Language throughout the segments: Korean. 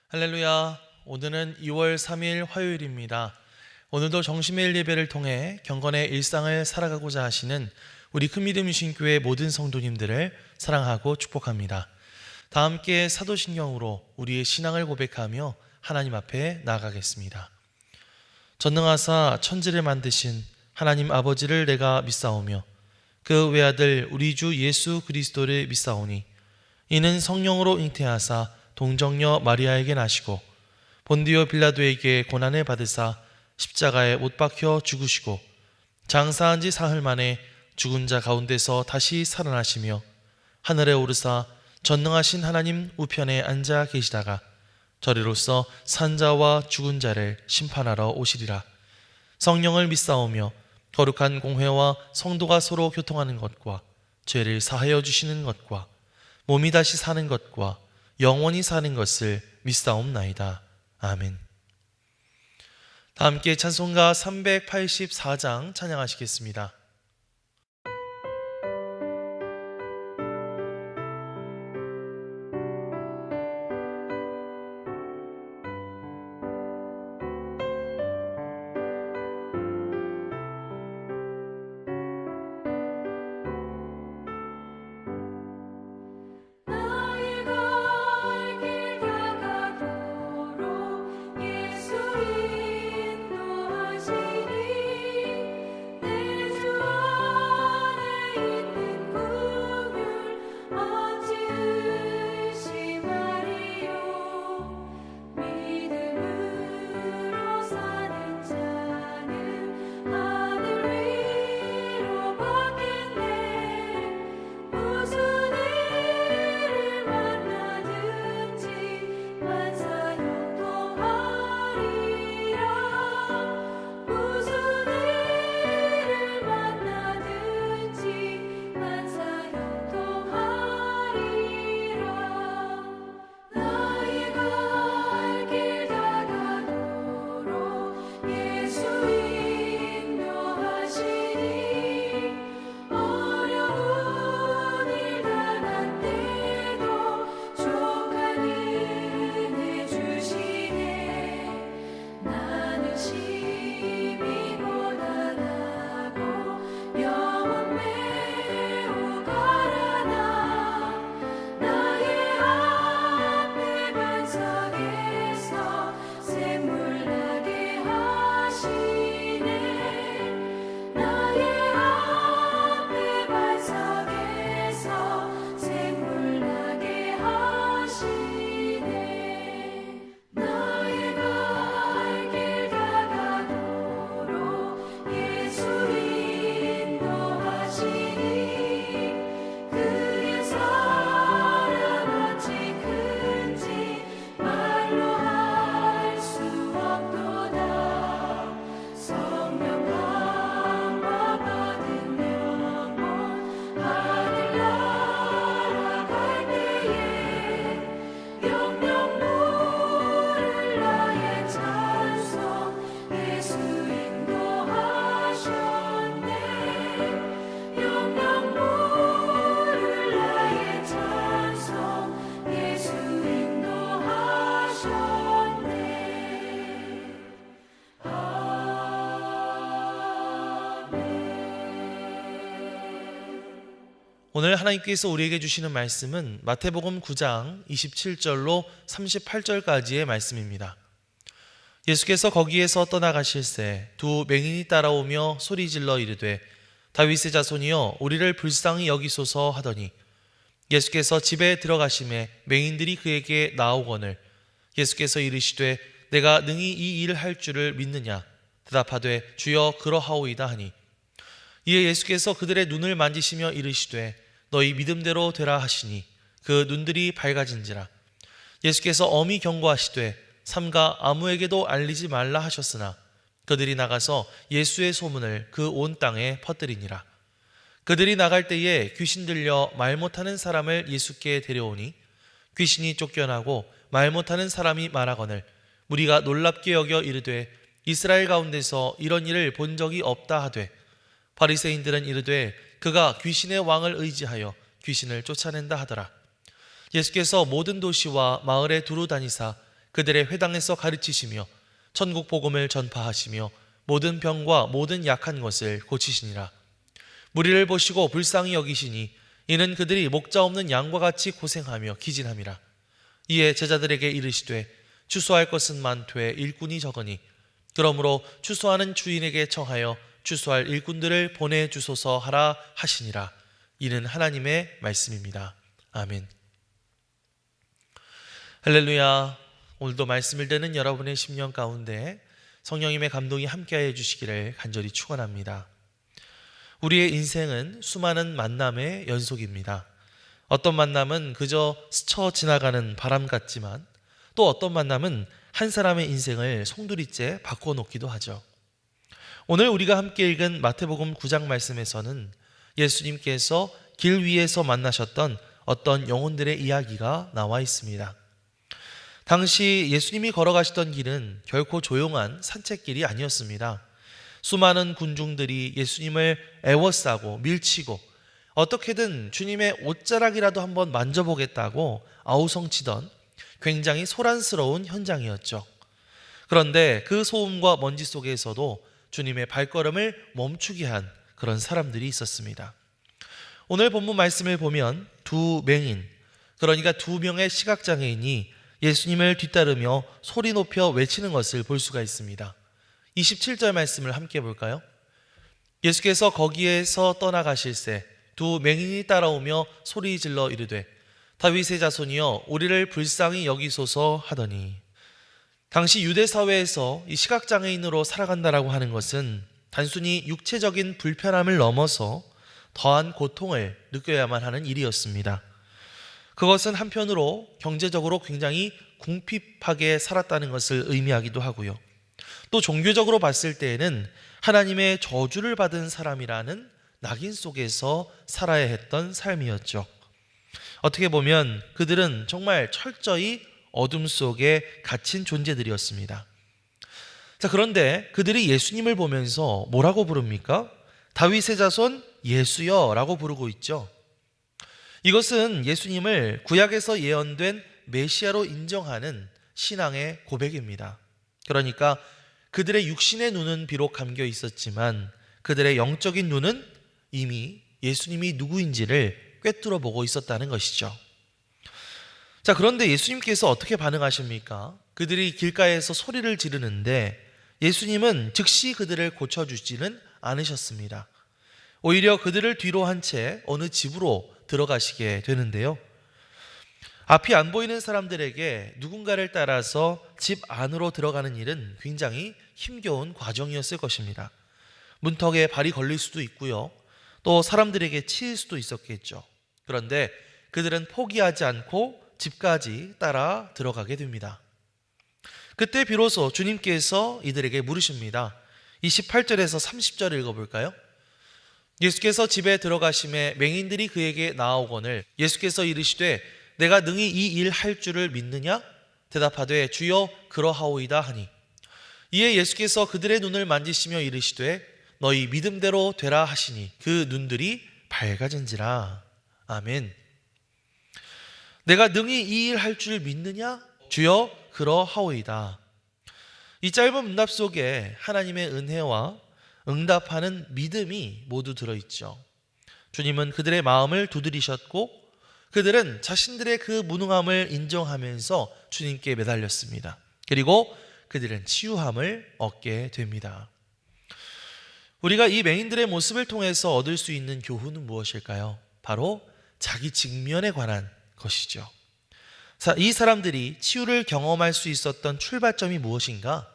할렐루야. 오늘은 2월 3일 화요일입니다. 오늘도 정심의 예배를 통해 경건의 일상을 살아가고자 하시는 우리 큰믿음 유신교회 모든 성도님들을 사랑하고 축복합니다. 다 함께 사도신경으로 우리의 신앙을 고백하며 하나님 앞에 나아가겠습니다. 전능하사 천지를 만드신 하나님 아버지를 내가 믿사오며 그 외아들 우리 주 예수 그리스도를 믿사오니 이는 성령으로 잉태하사 동정녀 마리아에게 나시고 본디오 빌라도에게 고난을 받으사 십자가에 못 박혀 죽으시고 장사한 지 사흘 만에 죽은 자 가운데서 다시 살아나시며 하늘에 오르사 전능하신 하나님 우편에 앉아 계시다가 저리로서 산자와 죽은 자를 심판하러 오시리라. 성령을 믿사오며 거룩한 공회와 성도가 서로 교통하는 것과 죄를 사하여 주시는 것과 몸이 다시 사는 것과 영원히 사는 것을 믿사옵나이다. 아멘. 다 함께 찬송가 384장 찬양하시겠습니다. 오늘 하나님께서 우리에게 주시는 말씀은 마태복음 9장 27절로 38절까지의 말씀입니다. 예수께서 거기에서 떠나가실새 두 맹인이 따라오며 소리질러 이르되 다윗의 자손이여 우리를 불쌍히 여기소서 하더니 예수께서 집에 들어가심에 맹인들이 그에게 나오거늘 예수께서 이르시되 내가 능히 이 일을 할 줄을 믿느냐 대답하되 주여 그러하오이다 하니 이에 예수께서 그들의 눈을 만지시며 이르시되 너희 믿음대로 되라 하시니 그 눈들이 밝아진지라. 예수께서 엄히 경고하시되 삼가 아무에게도 알리지 말라 하셨으나 그들이 나가서 예수의 소문을 그 온 땅에 퍼뜨리니라. 그들이 나갈 때에 귀신 들려 말 못하는 사람을 예수께 데려오니 귀신이 쫓겨나고 말 못하는 사람이 말하거늘 무리가 놀랍게 여겨 이르되 이스라엘 가운데서 이런 일을 본 적이 없다 하되 바리새인들은 이르되 그가 귀신의 왕을 의지하여 귀신을 쫓아낸다 하더라. 예수께서 모든 도시와 마을에 두루 다니사 그들의 회당에서 가르치시며 천국 복음을 전파하시며 모든 병과 모든 약한 것을 고치시니라. 무리를 보시고 불쌍히 여기시니 이는 그들이 목자 없는 양과 같이 고생하며 기진함이라. 이에 제자들에게 이르시되 추수할 것은 많되 일꾼이 적으니 그러므로 추수하는 주인에게 청하여 추수할 일꾼들을 보내주소서 하라 하시니라. 이는 하나님의 말씀입니다. 아멘. 할렐루야. 오늘도 말씀을 듣는 여러분의 심령 가운데 성령님의 감동이 함께하여 주시기를 간절히 축원합니다. 우리의 인생은 수많은 만남의 연속입니다. 어떤 만남은 그저 스쳐 지나가는 바람 같지만 또 어떤 만남은 한 사람의 인생을 송두리째 바꿔놓기도 하죠. 오늘 우리가 함께 읽은 마태복음 9장 말씀에서는 예수님께서 길 위에서 만나셨던 어떤 영혼들의 이야기가 나와 있습니다. 당시 예수님이 걸어가시던 길은 결코 조용한 산책길이 아니었습니다. 수많은 군중들이 예수님을 애워싸고 밀치고 어떻게든 주님의 옷자락이라도 한번 만져보겠다고 아우성치던 굉장히 소란스러운 현장이었죠. 그런데 그 소음과 먼지 속에서도 주님의 발걸음을 멈추게 한 그런 사람들이 있었습니다. 오늘 본문 말씀을 보면 두 맹인, 그러니까 두 명의 시각장애인이 예수님을 뒤따르며 소리 높여 외치는 것을 볼 수가 있습니다. 27절 말씀을 함께 볼까요? 예수께서 거기에서 떠나가실새 두 맹인이 따라오며 소리 질러 이르되 다윗의 자손이여 우리를 불쌍히 여기소서 하더니, 당시 유대 사회에서 이 시각장애인으로 살아간다라고 하는 것은 단순히 육체적인 불편함을 넘어서 더한 고통을 느껴야만 하는 일이었습니다. 그것은 한편으로 경제적으로 굉장히 궁핍하게 살았다는 것을 의미하기도 하고요. 또 종교적으로 봤을 때에는 하나님의 저주를 받은 사람이라는 낙인 속에서 살아야 했던 삶이었죠. 어떻게 보면 그들은 정말 철저히 어둠 속에 갇힌 존재들이었습니다. 자, 그런데 그들이 예수님을 보면서 뭐라고 부릅니까? 다윗의 자손 예수여 라고 부르고 있죠. 이것은 예수님을 구약에서 예언된 메시아로 인정하는 신앙의 고백입니다. 그러니까 그들의 육신의 눈은 비록 감겨 있었지만 그들의 영적인 눈은 이미 예수님이 누구인지를 꿰뚫어 보고 있었다는 것이죠. 자, 그런데 예수님께서 어떻게 반응하십니까? 그들이 길가에서 소리를 지르는데 예수님은 즉시 그들을 고쳐주지는 않으셨습니다. 오히려 그들을 뒤로 한 채 어느 집으로 들어가시게 되는데요. 앞이 안 보이는 사람들에게 누군가를 따라서 집 안으로 들어가는 일은 굉장히 힘겨운 과정이었을 것입니다. 문턱에 발이 걸릴 수도 있고요. 또 사람들에게 치일 수도 있었겠죠. 그런데 그들은 포기하지 않고 집까지 따라 들어가게 됩니다. 그때 비로소 주님께서 이들에게 물으십니다. 28절에서 30절을 읽어볼까요? 예수께서 집에 들어가심에 맹인들이 그에게 나아오거늘 예수께서 이르시되 내가 능히 이 일 할 줄을 믿느냐? 대답하되 주여 그러하오이다 하니, 이에 예수께서 그들의 눈을 만지시며 이르시되 너희 믿음대로 되라 하시니 그 눈들이 밝아진지라. 아멘. 내가 능히 이 일 할 줄 믿느냐? 주여 그러하오이다. 이 짧은 문답 속에 하나님의 은혜와 응답하는 믿음이 모두 들어있죠. 주님은 그들의 마음을 두드리셨고 그들은 자신들의 그 무능함을 인정하면서 주님께 매달렸습니다. 그리고 그들은 치유함을 얻게 됩니다. 우리가 이 맹인들의 모습을 통해서 얻을 수 있는 교훈은 무엇일까요? 바로 자기 직면에 관한 것이죠. 이 사람들이 치유를 경험할 수 있었던 출발점이 무엇인가?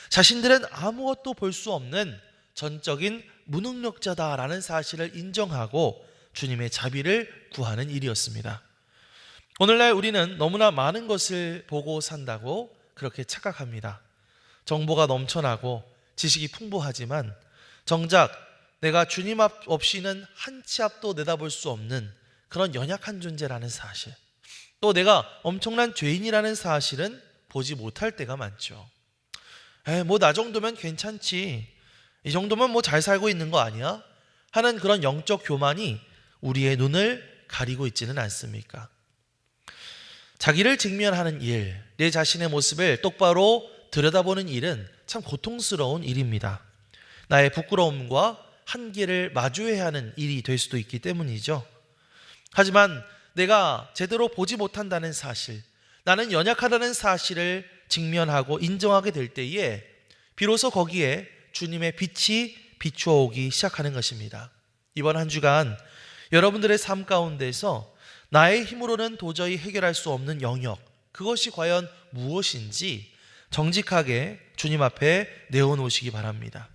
자신들은 아무것도 볼 수 없는 전적인 무능력자다라는 사실을 인정하고 주님의 자비를 구하는 일이었습니다. 오늘날 우리는 너무나 많은 것을 보고 산다고 그렇게 착각합니다. 정보가 넘쳐나고 지식이 풍부하지만 정작 내가 주님 앞 없이는 한 치 앞도 내다볼 수 없는 그런 연약한 존재라는 사실, 또 내가 엄청난 죄인이라는 사실은 보지 못할 때가 많죠. 뭐 나 정도면 괜찮지, 이 정도면 뭐 잘 살고 있는 거 아니야? 하는 그런 영적 교만이 우리의 눈을 가리고 있지는 않습니까? 자기를 직면하는 일, 내 자신의 모습을 똑바로 들여다보는 일은 참 고통스러운 일입니다. 나의 부끄러움과 한계를 마주해야 하는 일이 될 수도 있기 때문이죠. 하지만 내가 제대로 보지 못한다는 사실, 나는 연약하다는 사실을 직면하고 인정하게 될 때에 비로소 거기에 주님의 빛이 비추어 오기 시작하는 것입니다. 이번 한 주간 여러분들의 삶 가운데서 나의 힘으로는 도저히 해결할 수 없는 영역, 그것이 과연 무엇인지 정직하게 주님 앞에 내어놓으시기 바랍니다.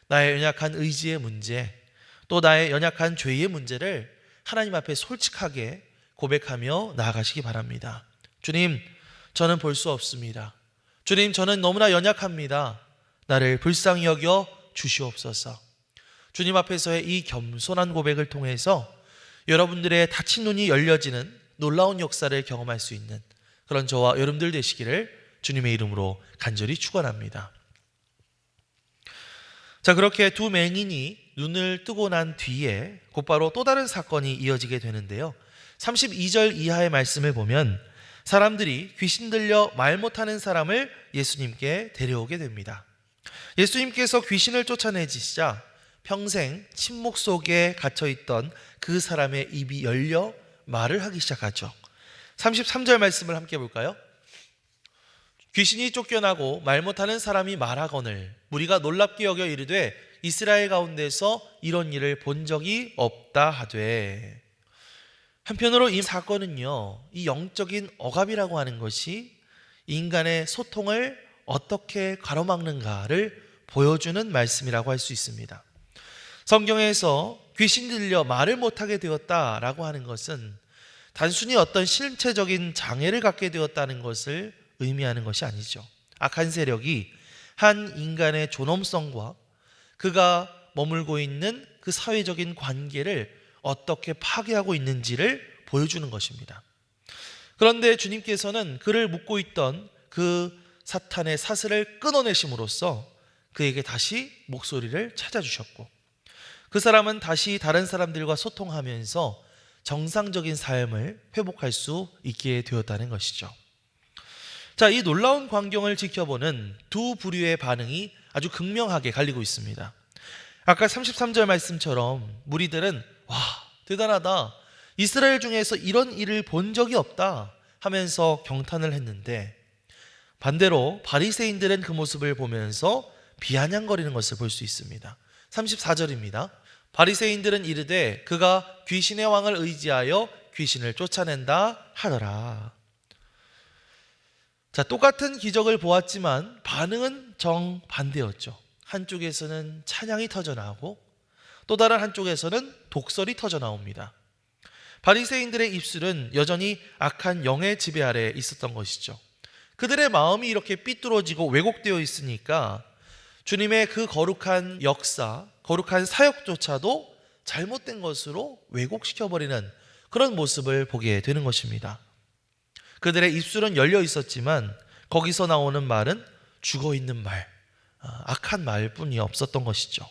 나의 연약한 의지의 문제, 또 나의 연약한 죄의 문제를 하나님 앞에 솔직하게 고백하며 나아가시기 바랍니다. 주님, 저는 볼 수 없습니다. 주님, 저는 너무나 연약합니다. 나를 불쌍히 여겨 주시옵소서. 주님 앞에서의 이 겸손한 고백을 통해서 여러분들의 닫힌 눈이 열려지는 놀라운 역사를 경험할 수 있는 그런 저와 여러분들 되시기를 주님의 이름으로 간절히 축원합니다. 자, 그렇게 두 맹인이 눈을 뜨고 난 뒤에 곧바로 또 다른 사건이 이어지게 되는데요. 32절 이하의 말씀을 보면 사람들이 귀신 들려 말 못하는 사람을 예수님께 데려오게 됩니다. 예수님께서 귀신을 쫓아내시자 평생 침묵 속에 갇혀있던 그 사람의 입이 열려 말을 하기 시작하죠. 33절 말씀을 함께 볼까요? 귀신이 쫓겨나고 말 못하는 사람이 말하거늘 무리가 놀랍게 여겨 이르되 이스라엘 가운데서 이런 일을 본 적이 없다 하되. 한편으로 이 사건은요, 이 영적인 억압이라고 하는 것이 인간의 소통을 어떻게 가로막는가를 보여주는 말씀이라고 할 수 있습니다. 성경에서 귀신 들려 말을 못하게 되었다라고 하는 것은 단순히 어떤 신체적인 장애를 갖게 되었다는 것을 의미하는 것이 아니죠. 악한 세력이 한 인간의 존엄성과 그가 머물고 있는 그 사회적인 관계를 어떻게 파괴하고 있는지를 보여주는 것입니다. 그런데 주님께서는 그를 묶고 있던 그 사탄의 사슬을 끊어내심으로써 그에게 다시 목소리를 찾아주셨고 그 사람은 다시 다른 사람들과 소통하면서 정상적인 삶을 회복할 수 있게 되었다는 것이죠. 자, 이 놀라운 광경을 지켜보는 두 부류의 반응이 아주 극명하게 갈리고 있습니다. 아까 33절 말씀처럼 무리들은 와, 대단하다, 이스라엘 중에서 이런 일을 본 적이 없다 하면서 경탄을 했는데, 반대로 바리새인들은 그 모습을 보면서 비아냥거리는 것을 볼 수 있습니다. 34절입니다. 바리새인들은 이르되 그가 귀신의 왕을 의지하여 귀신을 쫓아낸다 하더라. 자, 똑같은 기적을 보았지만 반응은 정반대였죠. 한쪽에서는 찬양이 터져나오고 또 다른 한쪽에서는 독설이 터져나옵니다. 바리새인들의 입술은 여전히 악한 영의 지배 아래 있었던 것이죠. 그들의 마음이 이렇게 삐뚤어지고 왜곡되어 있으니까 주님의 그 거룩한 역사, 거룩한 사역조차도 잘못된 것으로 왜곡시켜버리는 그런 모습을 보게 되는 것입니다. 그들의 입술은 열려 있었지만 거기서 나오는 말은 죽어있는 말, 악한 말뿐이 없었던 것이죠.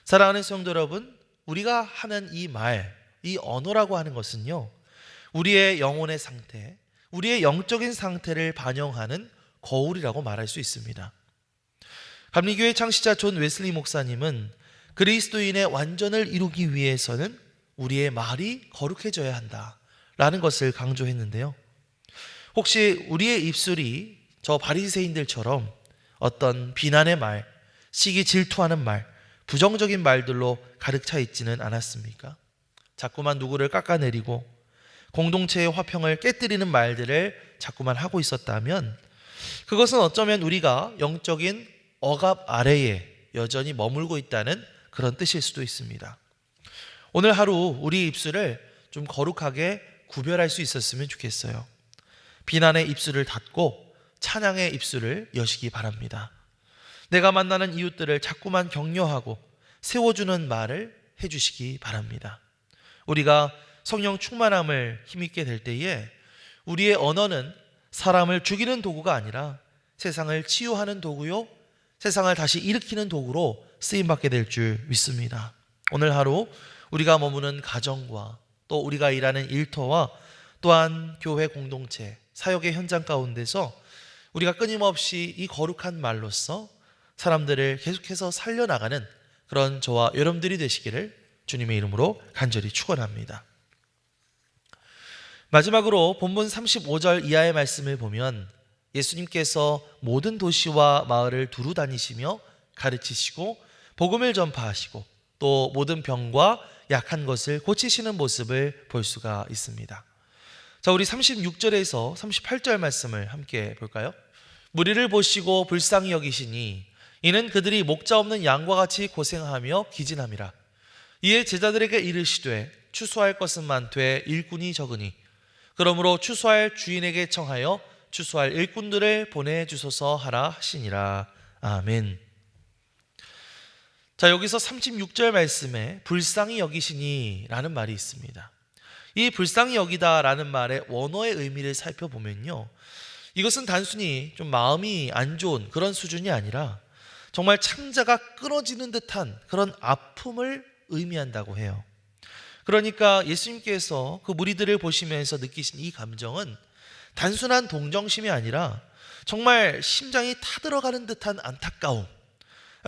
사랑하는 성도 여러분, 우리가 하는 이 말, 이 언어라고 하는 것은요, 우리의 영혼의 상태, 우리의 영적인 상태를 반영하는 거울이라고 말할 수 있습니다. 감리교회 창시자 존 웨슬리 목사님은 그리스도인의 완전을 이루기 위해서는 우리의 말이 거룩해져야 한다라는 것을 강조했는데요. 혹시 우리의 입술이 저 바리새인들처럼 어떤 비난의 말, 시기 질투하는 말, 부정적인 말들로 가득 차 있지는 않았습니까? 자꾸만 누구를 깎아내리고 공동체의 화평을 깨뜨리는 말들을 자꾸만 하고 있었다면 그것은 어쩌면 우리가 영적인 억압 아래에 여전히 머물고 있다는 그런 뜻일 수도 있습니다. 오늘 하루 우리 입술을 좀 거룩하게 구별할 수 있었으면 좋겠어요. 비난의 입술을 닫고 찬양의 입술을 여시기 바랍니다. 내가 만나는 이웃들을 자꾸만 격려하고 세워주는 말을 해주시기 바랍니다. 우리가 성령 충만함을 힘있게 될 때에 우리의 언어는 사람을 죽이는 도구가 아니라 세상을 치유하는 도구요, 세상을 다시 일으키는 도구로 쓰임받게 될 줄 믿습니다. 오늘 하루 우리가 머무는 가정과 또 우리가 일하는 일터와 또한 교회 공동체, 사역의 현장 가운데서 우리가 끊임없이 이 거룩한 말로써 사람들을 계속해서 살려나가는 그런 저와 여러분들이 되시기를 주님의 이름으로 간절히 축원합니다. 마지막으로 본문 35절 이하의 말씀을 보면 예수님께서 모든 도시와 마을을 두루 다니시며 가르치시고 복음을 전파하시고 또 모든 병과 약한 것을 고치시는 모습을 볼 수가 있습니다. 자, 우리 36절에서 38절 말씀을 함께 볼까요? 무리를 보시고 불쌍히 여기시니 이는 그들이 목자 없는 양과 같이 고생하며 기진함이라. 이에 제자들에게 이르시되 추수할 것은 많되 일꾼이 적으니 그러므로 추수할 주인에게 청하여 추수할 일꾼들을 보내주소서 하라 하시니라. 아멘. 자, 여기서 36절 말씀에 불쌍히 여기시니 라는 말이 있습니다. 이 불쌍히 여기다 라는 말의 원어의 의미를 살펴보면요, 이것은 단순히 좀 마음이 안 좋은 그런 수준이 아니라 정말 창자가 끊어지는 듯한 그런 아픔을 의미한다고 해요. 그러니까 예수님께서 그 무리들을 보시면서 느끼신 이 감정은 단순한 동정심이 아니라 정말 심장이 타들어가는 듯한 안타까움,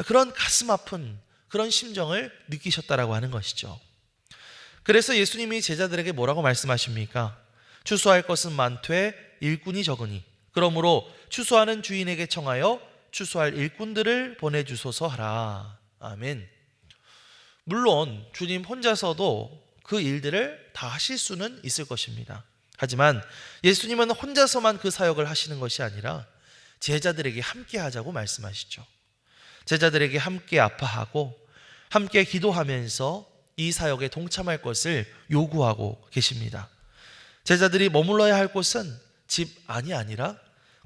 그런 가슴 아픈 그런 심정을 느끼셨다라고 하는 것이죠. 그래서 예수님이 제자들에게 뭐라고 말씀하십니까? 추수할 것은 많되 일꾼이 적으니 그러므로 추수하는 주인에게 청하여 추수할 일꾼들을 보내주소서 하라. 아멘. 물론 주님 혼자서도 그 일들을 다 하실 수는 있을 것입니다. 하지만 예수님은 혼자서만 그 사역을 하시는 것이 아니라 제자들에게 함께 하자고 말씀하시죠. 제자들에게 함께 아파하고 함께 기도하면서 이 사역에 동참할 것을 요구하고 계십니다. 제자들이 머물러야 할 곳은 집 안이 아니라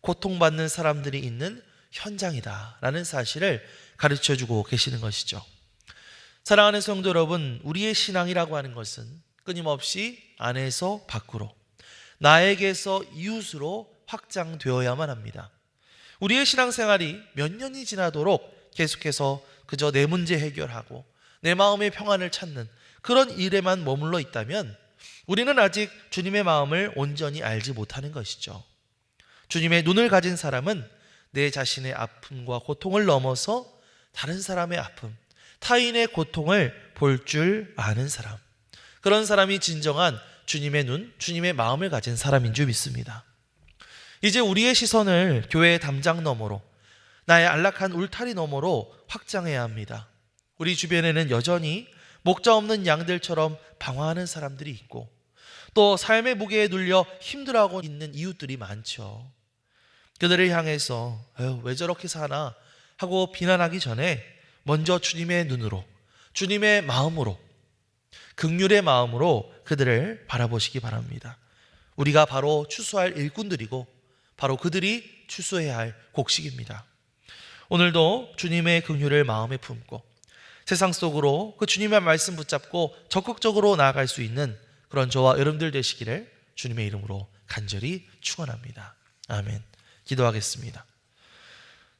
고통받는 사람들이 있는 현장이다 라는 사실을 가르쳐주고 계시는 것이죠. 사랑하는 성도 여러분, 우리의 신앙이라고 하는 것은 끊임없이 안에서 밖으로, 나에게서 이웃으로 확장되어야만 합니다. 우리의 신앙생활이 몇 년이 지나도록 계속해서 그저 내 문제 해결하고 내 마음의 평안을 찾는 그런 일에만 머물러 있다면 우리는 아직 주님의 마음을 온전히 알지 못하는 것이죠. 주님의 눈을 가진 사람은 내 자신의 아픔과 고통을 넘어서 다른 사람의 아픔, 타인의 고통을 볼 줄 아는 사람, 그런 사람이 진정한 주님의 눈, 주님의 마음을 가진 사람인 줄 믿습니다. 이제 우리의 시선을 교회의 담장 너머로, 나의 안락한 울타리 너머로 확장해야 합니다. 우리 주변에는 여전히 목자 없는 양들처럼 방황하는 사람들이 있고 또 삶의 무게에 눌려 힘들어하고 있는 이웃들이 많죠. 그들을 향해서 왜 저렇게 사나 하고 비난하기 전에 먼저 주님의 눈으로, 주님의 마음으로, 긍휼의 마음으로 그들을 바라보시기 바랍니다. 우리가 바로 추수할 일꾼들이고 바로 그들이 추수해야 할 곡식입니다. 오늘도 주님의 긍휼을 마음에 품고 세상 속으로 그 주님의 말씀 붙잡고 적극적으로 나아갈 수 있는 그런 저와 여러분들 되시기를 주님의 이름으로 간절히 축원합니다. 아멘. 기도하겠습니다.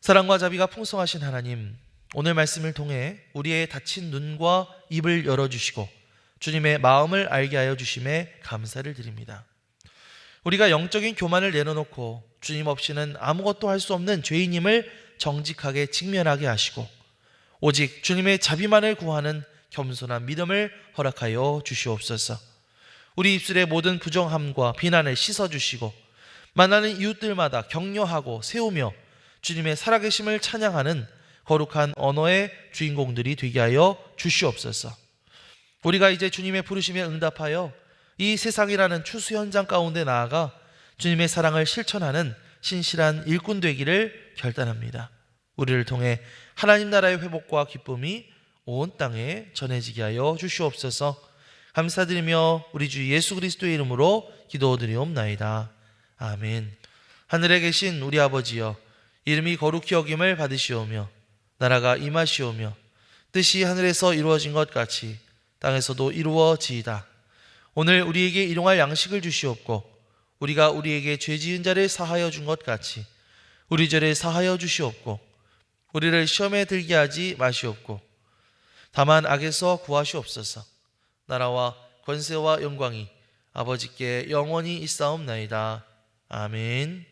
사랑과 자비가 풍성하신 하나님, 오늘 말씀을 통해 우리의 닫힌 눈과 입을 열어주시고 주님의 마음을 알게 하여 주심에 감사를 드립니다. 우리가 영적인 교만을 내려놓고 주님 없이는 아무것도 할 수 없는 죄인임을 정직하게 직면하게 하시고 오직 주님의 자비만을 구하는 겸손한 믿음을 허락하여 주시옵소서. 우리 입술의 모든 부정함과 비난을 씻어주시고 만나는 이웃들마다 격려하고 세우며 주님의 살아계심을 찬양하는 거룩한 언어의 주인공들이 되게 하여 주시옵소서. 우리가 이제 주님의 부르심에 응답하여 이 세상이라는 추수 현장 가운데 나아가 주님의 사랑을 실천하는 신실한 일꾼 되기를 결단합니다. 우리를 통해 하나님 나라의 회복과 기쁨이 온 땅에 전해지게 하여 주시옵소서. 감사드리며 우리 주 예수 그리스도의 이름으로 기도드리옵나이다. 아멘. 하늘에 계신 우리 아버지여, 이름이 거룩히 여김을 받으시오며 나라가 임하시오며 뜻이 하늘에서 이루어진 것 같이 땅에서도 이루어지이다. 오늘 우리에게 일용할 양식을 주시옵고 우리가 우리에게 죄 지은 자를 사하여 준 것 같이 우리 죄를 사하여 주시옵고 우리를 시험에 들게 하지 마시옵고 다만 악에서 구하시옵소서. 나라와 권세와 영광이 아버지께 영원히 있사옵나이다. 아멘.